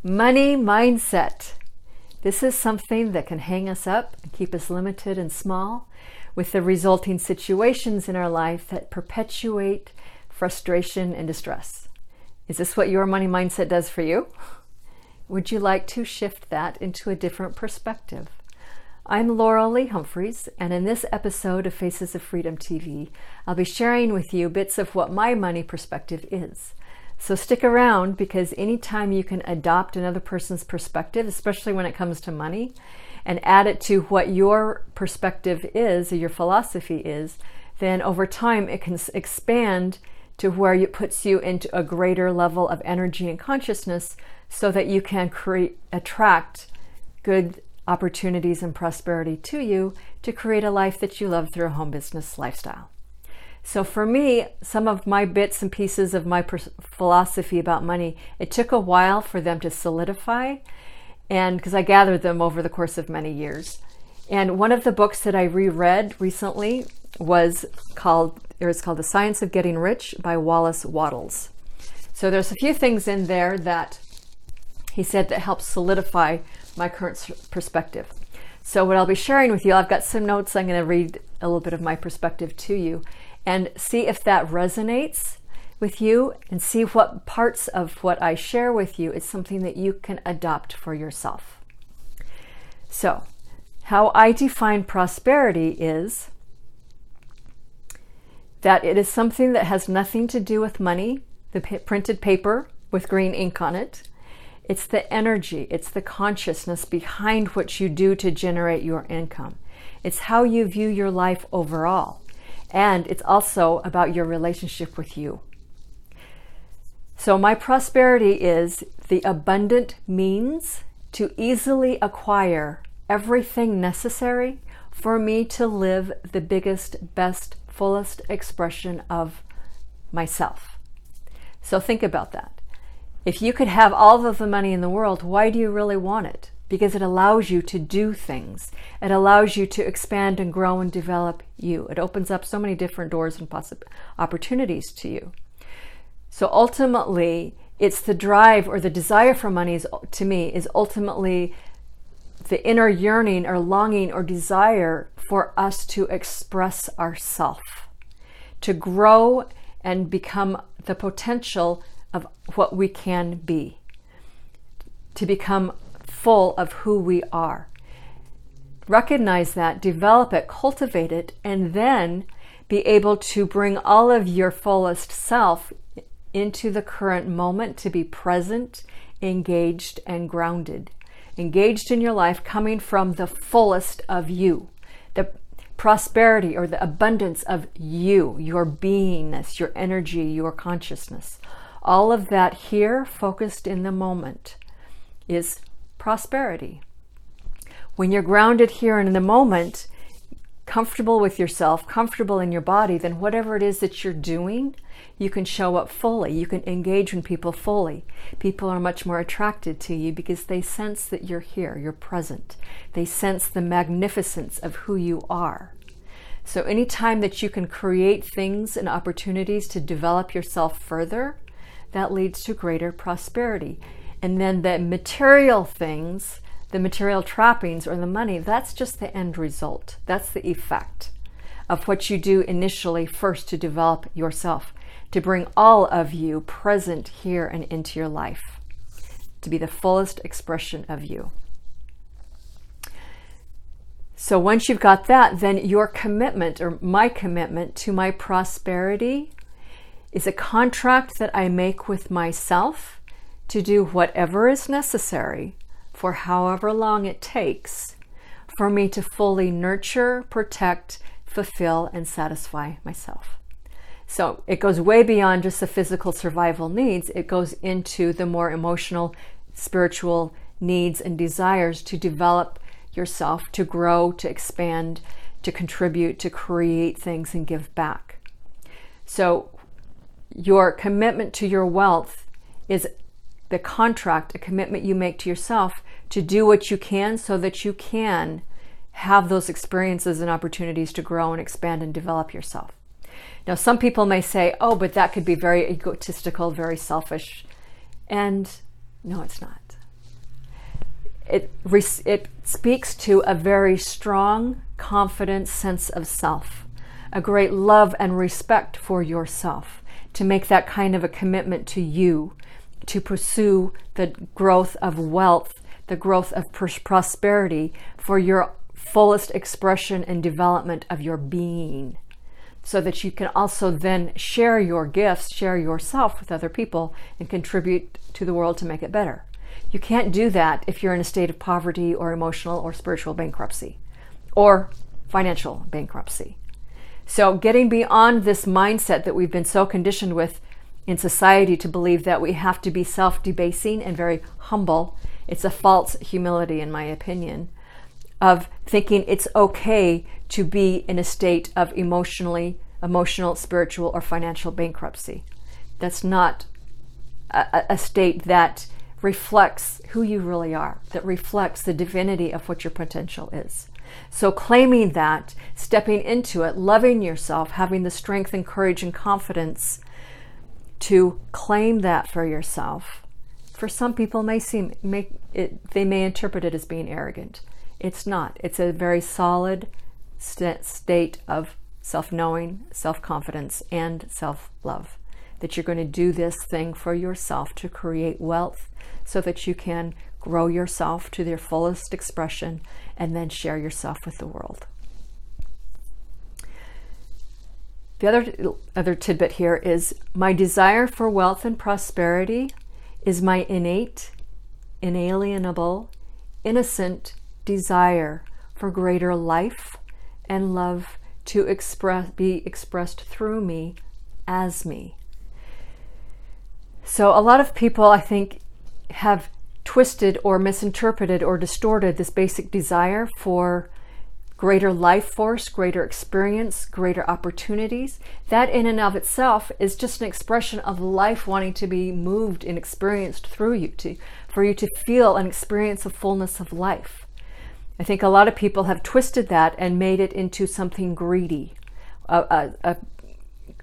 Money mindset. This is something that can hang us up and keep us limited and small, with the resulting situations in our life that perpetuate frustration and distress. Is this what your money mindset does for you? Would you like to shift that into a different perspective? I'm Loralee Humpherys, and in this episode of Faces of Freedom TV, I'll be sharing with you bits of what my money perspective is. So stick around, because anytime you can adopt another person's perspective, especially when it comes to money, and add it to what your perspective is or your philosophy is, then over time it can expand to where it puts you into a greater level of energy and consciousness so that you can attract good opportunities and prosperity to you to create a life that you love through a home business lifestyle. So for me, some of my bits and pieces of my philosophy about money, it took a while for them to solidify, and because I gathered them over the course of many years. And one of the books that I reread recently was called The Science of Getting Rich by Wallace Wattles. So there's a few things in there that he said that helped solidify my current perspective. So what I'll be sharing with you, I've got some notes. I'm going to read a little bit of my perspective to you and see if that resonates with you, and see what parts of what I share with you is something that you can adopt for yourself. So, how I define prosperity is that it is something that has nothing to do with money, the printed paper with green ink on it. It's the energy, it's the consciousness behind what you do to generate your income. It's how you view your life overall. And it's also about your relationship with you. So my prosperity is the abundant means to easily acquire everything necessary for me to live the biggest, best, fullest expression of myself. So think about that. If you could have all of the money in the world, why do you really want it? Because it allows you to do things. It allows you to expand and grow and develop you. It opens up so many different doors and opportunities to you. So ultimately, it's the drive or the desire for money to me is ultimately the inner yearning or longing or desire for us to express ourselves, to grow and become the potential of what we can be, to become full of who we are. Recognize that, develop it, cultivate it, and then be able to bring all of your fullest self into the current moment, to be present, engaged, and grounded. Engaged in your life, coming from the fullest of you. The prosperity or the abundance of you, your beingness, your energy, your consciousness. All of that here, focused in the moment, is prosperity. When you're grounded here and in the moment, comfortable with yourself, comfortable in your body, then whatever it is that you're doing, you can show up fully. You can engage with people fully. People are much more attracted to you because they sense that you're here, you're present. They sense the magnificence of who you are. So anytime that you can create things and opportunities to develop yourself further, that leads to greater prosperity. And then the material things, the material trappings or the money, that's just the end result. That's the effect of what you do initially first to develop yourself, to bring all of you present here and into your life, to be the fullest expression of you. So once you've got that, then your commitment or my commitment to my prosperity is a contract that I make with myself to do whatever is necessary for however long it takes for me to fully nurture, protect, fulfill, and satisfy myself. So it goes way beyond just the physical survival needs. It goes into the more emotional, spiritual needs and desires to develop yourself, to grow, to expand, to contribute, to create things and give back. So your commitment to your wealth is the contract, a commitment you make to yourself to do what you can so that you can have those experiences and opportunities to grow and expand and develop yourself. Now, some people may say, oh, but that could be very egotistical, very selfish. And no, it's not. it speaks to a very strong, confident sense of self, a great love and respect for yourself, to make that kind of a commitment to you, to pursue the growth of wealth, the growth of prosperity for your fullest expression and development of your being, so that you can also then share your gifts, share yourself with other people, and contribute to the world to make it better. You can't do that if you're in a state of poverty or emotional or spiritual bankruptcy or financial bankruptcy. So getting beyond this mindset that we've been so conditioned with in society to believe that we have to be self-debasing and very humble. It's a false humility, in my opinion, of thinking it's okay to be in a state of emotional, spiritual, or financial bankruptcy. That's not a state that reflects who you really are, that reflects the divinity of what your potential is. So claiming that, stepping into it, loving yourself, having the strength and courage and confidence to claim that for yourself. For some people they may interpret it as being arrogant. It's not. It's a very solid state of self-knowing, self-confidence, and self-love. That you're going to do this thing for yourself to create wealth so that you can grow yourself to their fullest expression and then share yourself with the world. The other tidbit here is, my desire for wealth and prosperity is my innate, inalienable, innocent desire for greater life and love to be expressed through me as me. So a lot of people, I think, have twisted or misinterpreted or distorted this basic desire for greater life force, greater experience, greater opportunities. That in and of itself is just an expression of life wanting to be moved and experienced through you, for you to feel and experience the fullness of life. I think a lot of people have twisted that and made it into something greedy, a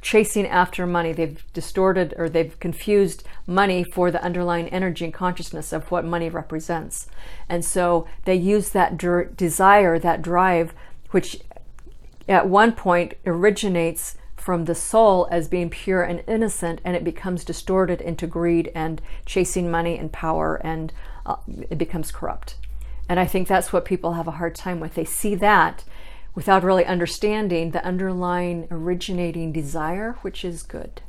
chasing after money. They've distorted or they've confused money for the underlying energy and consciousness of what money represents. And so they use that desire, that drive, which at one point originates from the soul as being pure and innocent, and it becomes distorted into greed and chasing money and power, and it becomes corrupt. And I think that's what people have a hard time with. They see that without really understanding the underlying originating desire, which is good.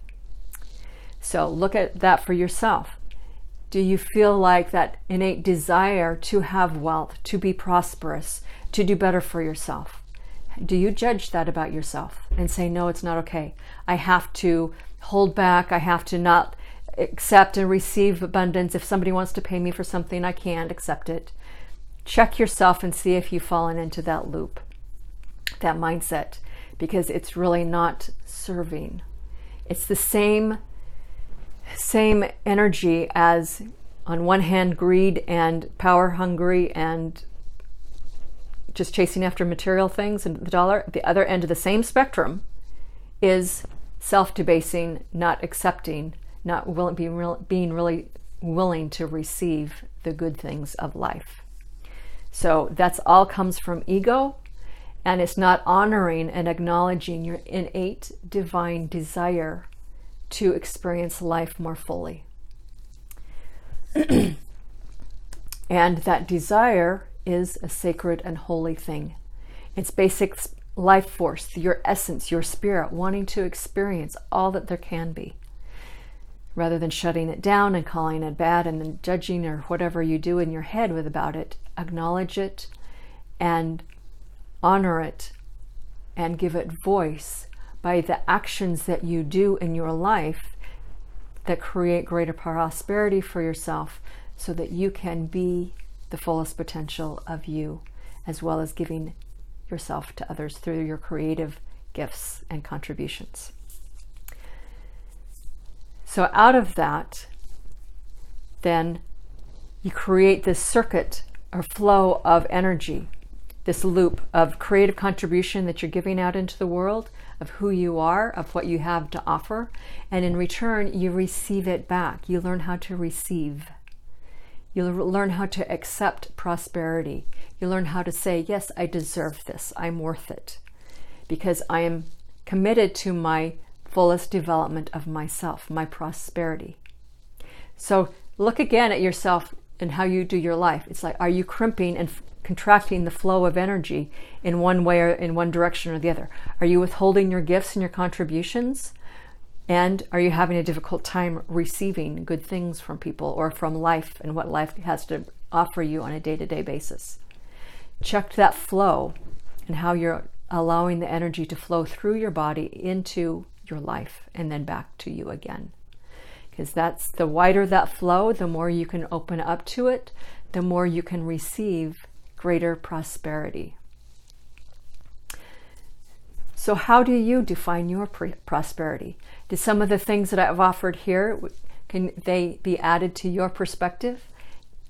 So look at that for yourself. Do you feel like that innate desire to have wealth, to be prosperous, to do better for yourself? Do you judge that about yourself and say, no, it's not okay. I have to hold back. I have to not accept and receive abundance. If somebody wants to pay me for something, I can't accept it. Check yourself and see if you've fallen into that loop, that mindset, because it's really not serving. It's the same energy as, on one hand, greed and power hungry and just chasing after material things and the dollar. At the other end of the same spectrum is self-debasing, not accepting, not being really willing to receive the good things of life. So that's all comes from ego, and it's not honoring and acknowledging your innate divine desire to experience life more fully. And that desire is a sacred and holy thing. It's basic life force, your essence, your spirit, wanting to experience all that there can be, rather than shutting it down and calling it bad and then judging or whatever you do in your head about it. Acknowledge it and honor it and give it voice by the actions that you do in your life that create greater prosperity for yourself, so that you can be the fullest potential of you, as well as giving yourself to others through your creative gifts and contributions. So out of that, then you create this circuit or flow of energy, this loop of creative contribution that you're giving out into the world, of who you are, of what you have to offer, and in return you receive it back. You learn how to receive. You'll learn how to accept prosperity. You'll learn how to say, yes, I deserve this. I'm worth it because I am committed to my fullest development of myself, my prosperity. So look again at yourself and how you do your life. It's like, are you crimping and contracting the flow of energy in one way or in one direction or the other? Are you withholding your gifts and your contributions? And are you having a difficult time receiving good things from people or from life and what life has to offer you on a day-to-day basis? Check that flow and how you're allowing the energy to flow through your body into your life and then back to you again. Because that's the wider that flow, the more you can open up to it, the more you can receive greater prosperity. So how do you define your prosperity? Do some of the things that I've offered here, can they be added to your perspective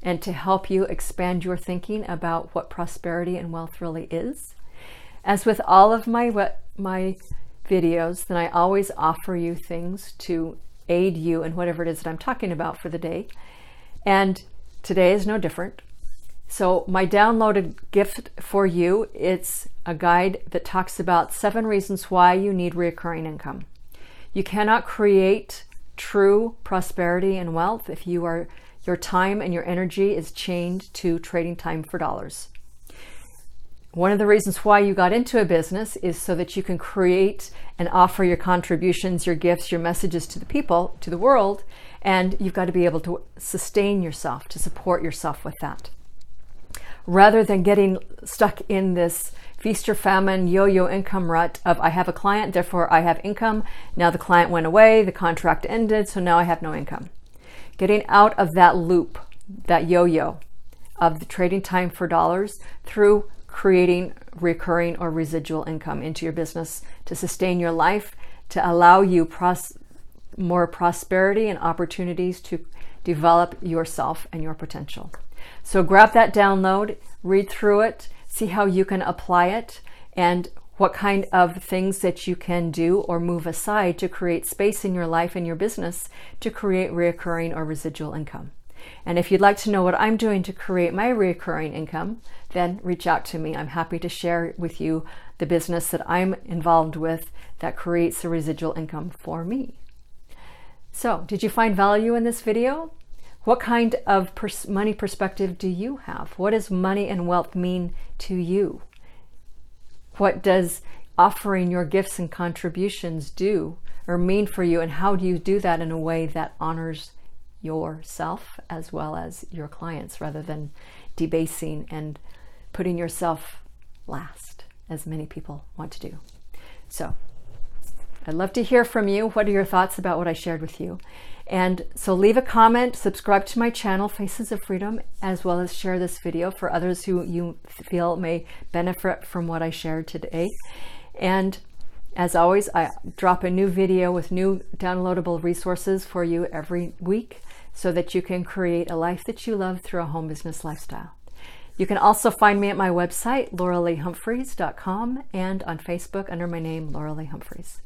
and to help you expand your thinking about what prosperity and wealth really is? As with all of my videos, then I always offer you things to aid you in whatever it is that I'm talking about for the day. And today is no different. So my downloaded gift for you, it's a guide that talks about 7 reasons why you need recurring income. You cannot create true prosperity and wealth if your time and your energy is chained to trading time for dollars. One of the reasons why you got into a business is so that you can create and offer your contributions, your gifts, your messages to the people, to the world, and you've got to be able to sustain yourself, to support yourself with that. Rather than getting stuck in this feast or famine, yo-yo income rut of I have a client, therefore I have income. Now the client went away, the contract ended, so now I have no income. Getting out of that loop, that yo-yo of the trading time for dollars through creating recurring or residual income into your business to sustain your life, to allow you more prosperity and opportunities to develop yourself and your potential. So grab that download, read through it, see how you can apply it and what kind of things that you can do or move aside to create space in your life and your business to create recurring or residual income. And if you'd like to know what I'm doing to create my recurring income, then reach out to me. I'm happy to share with you the business that I'm involved with that creates the residual income for me. So, did you find value in this video? What kind of money perspective do you have? What does money and wealth mean to you? What does offering your gifts and contributions do or mean for you? And how do you do that in a way that honors yourself as well as your clients, rather than debasing and putting yourself last, as many people want to do? So I'd love to hear from you. What are your thoughts about what I shared with you? And so leave a comment, subscribe to my channel, Faces of Freedom, as well as share this video for others who you feel may benefit from what I shared today. And as always, I drop a new video with new downloadable resources for you every week so that you can create a life that you love through a home business lifestyle. You can also find me at my website, LoraleeHumpherys.com, and on Facebook under my name, Loralee Humpherys.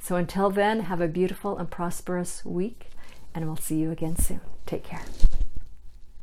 So until then, have a beautiful and prosperous week, and we'll see you again soon. Take care.